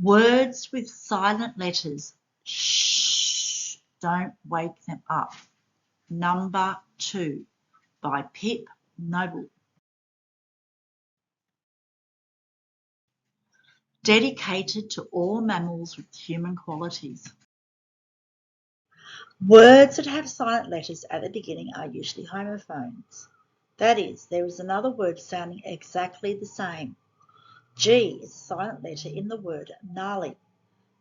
Words with silent letters. Shh, don't wake them up. Number 2 by Pip Noble. Dedicated to all mammals with human qualities. Words that have silent letters at the beginning are usually homophones. That is, there is another word sounding exactly the same. G is a silent letter in the word gnarly.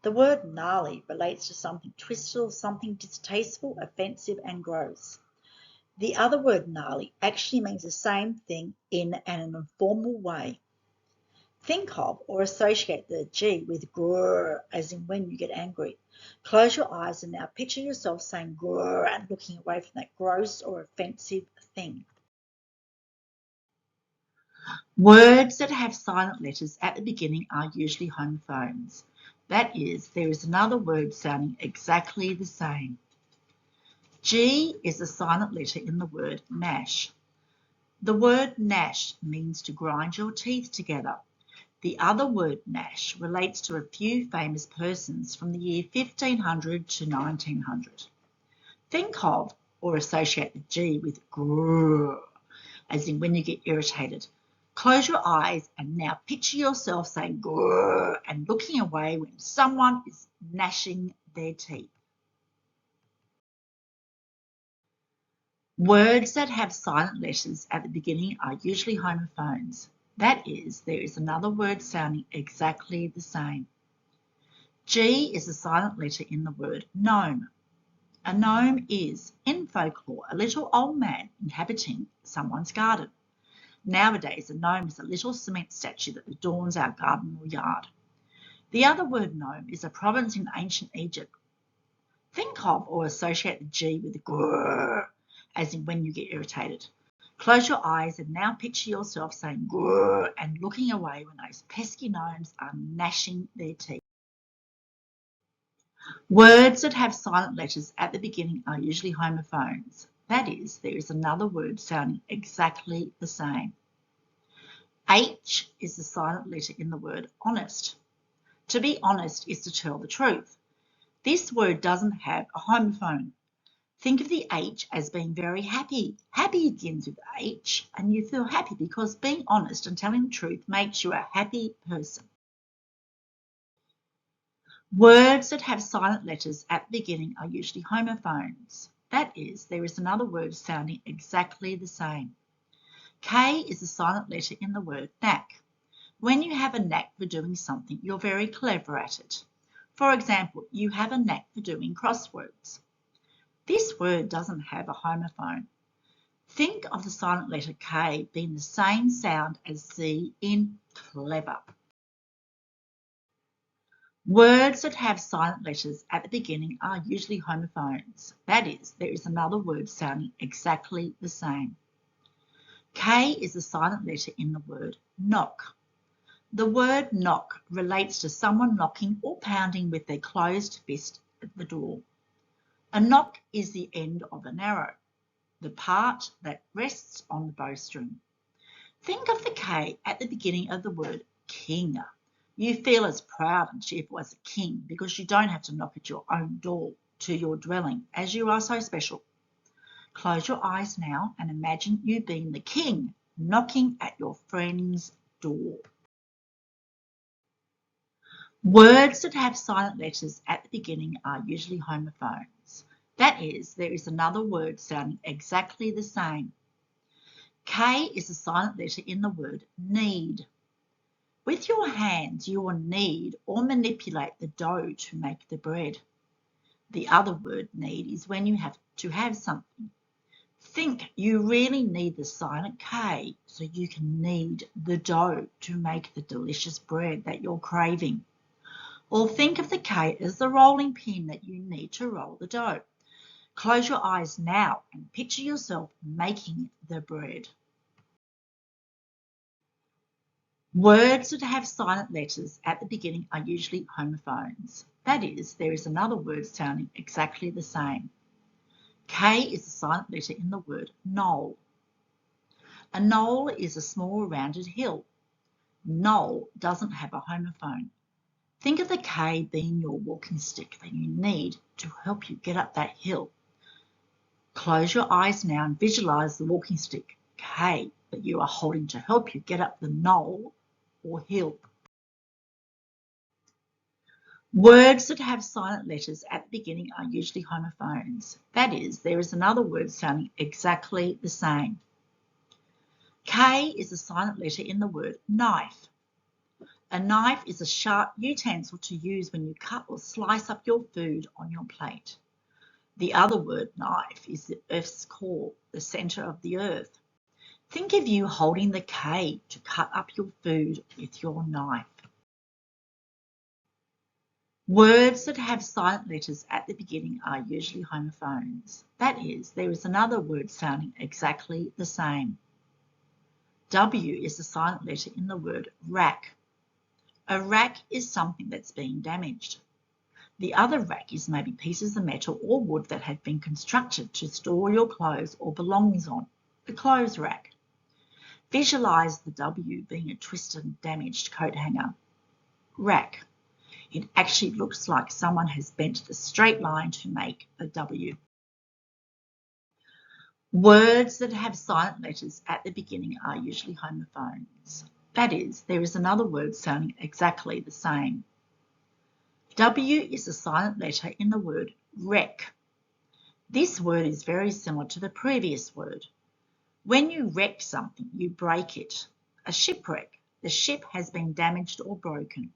The word gnarly relates to something twisted or something distasteful, offensive, and gross. The other word gnarly actually means the same thing in an informal way. Think of or associate the G with grrr, as in when you get angry. Close your eyes and now picture yourself saying grrr and looking away from that gross or offensive thing. Words that have silent letters at the beginning are usually homophones. That is, there is another word sounding exactly the same. G is a silent letter in the word gnash. The word gnash means to grind your teeth together. The other word gnash relates to a few famous persons from the year 1500 to 1900. Think of or associate the G with grrr, as in when you get irritated. Close your eyes and now picture yourself saying grrr and looking away when someone is gnashing their teeth. Words that have silent letters at the beginning are usually homophones. That is, there is another word sounding exactly the same. G is a silent letter in the word gnome. A gnome is, in folklore, a little old man inhabiting someone's garden. Nowadays, a gnome is a little cement statue that adorns our garden or yard. The other word gnome is a province in ancient Egypt. Think of or associate the G with grrr, as in when you get irritated. Close your eyes and now picture yourself saying grrr and looking away when those pesky gnomes are gnashing their teeth. Words that have silent letters at the beginning are usually homophones. That is, there is another word sounding exactly the same. H is the silent letter in the word honest. To be honest is to tell the truth. This word doesn't have a homophone. Think of the H as being very happy. Happy begins with H, and you feel happy because being honest and telling the truth makes you a happy person. Words that have silent letters at the beginning are usually homophones. That is, there is another word sounding exactly the same. K is a silent letter in the word knack. When you have a knack for doing something, you're very clever at it. For example, you have a knack for doing crosswords. This word doesn't have a homophone. Think of the silent letter K being the same sound as C in clever. Words that have silent letters at the beginning are usually homophones. That is, there is another word sounding exactly the same. K is a silent letter in the word knock. The word knock relates to someone knocking or pounding with their closed fist at the door. A knock is the end of an arrow, the part that rests on the bowstring. Think of the K at the beginning of the word king. You feel as proud and cheerful as a king because you don't have to knock at your own door to your dwelling, as you are so special. Close your eyes now and imagine you being the king knocking at your friend's door. Words that have silent letters at the beginning are usually homophones. That is, there is another word sounding exactly the same. K is a silent letter in the word need. With your hands, you will knead or manipulate the dough to make the bread. The other word need is when you have to have something. Think you really need the silent K so you can knead the dough to make the delicious bread that you're craving. Or think of the K as the rolling pin that you need to roll the dough. Close your eyes now and picture yourself making the bread. Words that have silent letters at the beginning are usually homophones. That is, there is another word sounding exactly the same. K is a silent letter in the word knoll. A knoll is a small rounded hill. Knoll doesn't have a homophone. Think of the K being your walking stick that you need to help you get up that hill. Close your eyes now and visualize the walking stick K that you are holding to help you get up the knoll or hill. Words that have silent letters at the beginning are usually homophones. That is, there is another word sounding exactly the same. K is a silent letter in the word knife. A knife is a sharp utensil to use when you cut or slice up your food on your plate. The other word knife is the Earth's core, the centre of the earth. Think of you holding the K to cut up your food with your knife. Words that have silent letters at the beginning are usually homophones. That is, there is another word sounding exactly the same. W is a silent letter in the word rack. A rack is something that's being damaged. The other rack is maybe pieces of metal or wood that have been constructed to store your clothes or belongings on, the clothes rack. Visualize the W being a twisted and damaged coat hanger. Rack. It actually looks like someone has bent the straight line to make a W. Words that have silent letters at the beginning are usually homophones. That is, there is another word sounding exactly the same. W is a silent letter in the word wreck. This word is very similar to the previous word. When you wreck something, you break it. A shipwreck. The ship has been damaged or broken.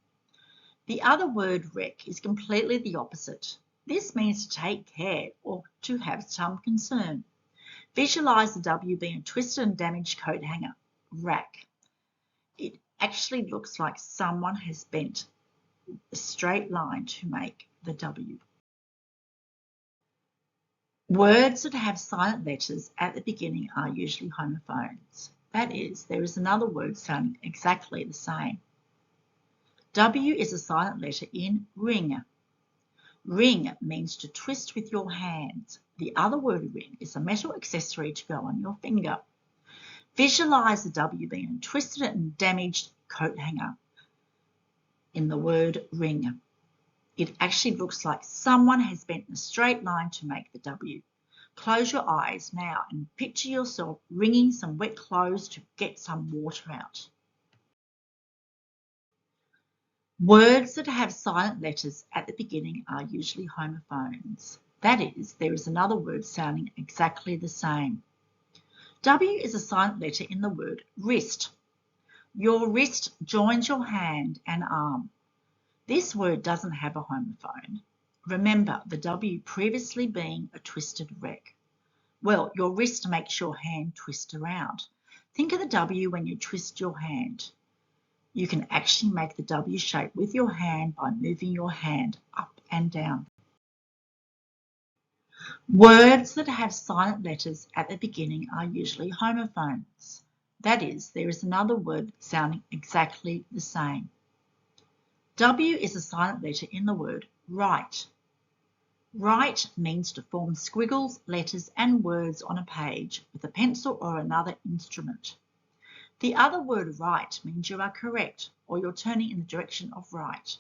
The other word wreck is completely the opposite. This means to take care or to have some concern. Visualize the W being a twisted and damaged coat hanger, rack. It actually looks like someone has bent a straight line to make the W. Words that have silent letters at the beginning are usually homophones. That is, there is another word sounding exactly the same. W is a silent letter in ring. Ring means to twist with your hands. The other word ring is a metal accessory to go on your finger. Visualize the W being a twisted and damaged coat hanger in the word ring. It actually looks like someone has bent a straight line to make the W. Close your eyes now and picture yourself wringing some wet clothes to get some water out. Words that have silent letters at the beginning are usually homophones. That is, there is another word sounding exactly the same. W is a silent letter in the word wrist. Your wrist joins your hand and arm. This word doesn't have a homophone. Remember the W previously being a twisted wreck. Well, your wrist makes your hand twist around. Think of the W when you twist your hand. You can actually make the W shape with your hand by moving your hand up and down. Words that have silent letters at the beginning are usually homophones. That is, there is another word sounding exactly the same. W is a silent letter in the word write. Write means to form squiggles, letters and words on a page with a pencil or another instrument. The other word right means you are correct or you're turning in the direction of right.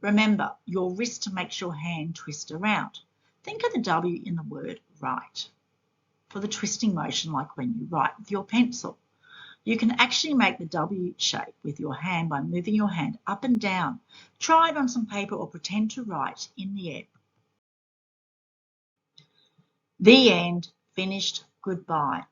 Remember, your wrist makes your hand twist around. Think of the W in the word right for the twisting motion like when you write with your pencil. You can actually make the W shape with your hand by moving your hand up and down. Try it on some paper or pretend to write in the air. The end. Finished. Goodbye.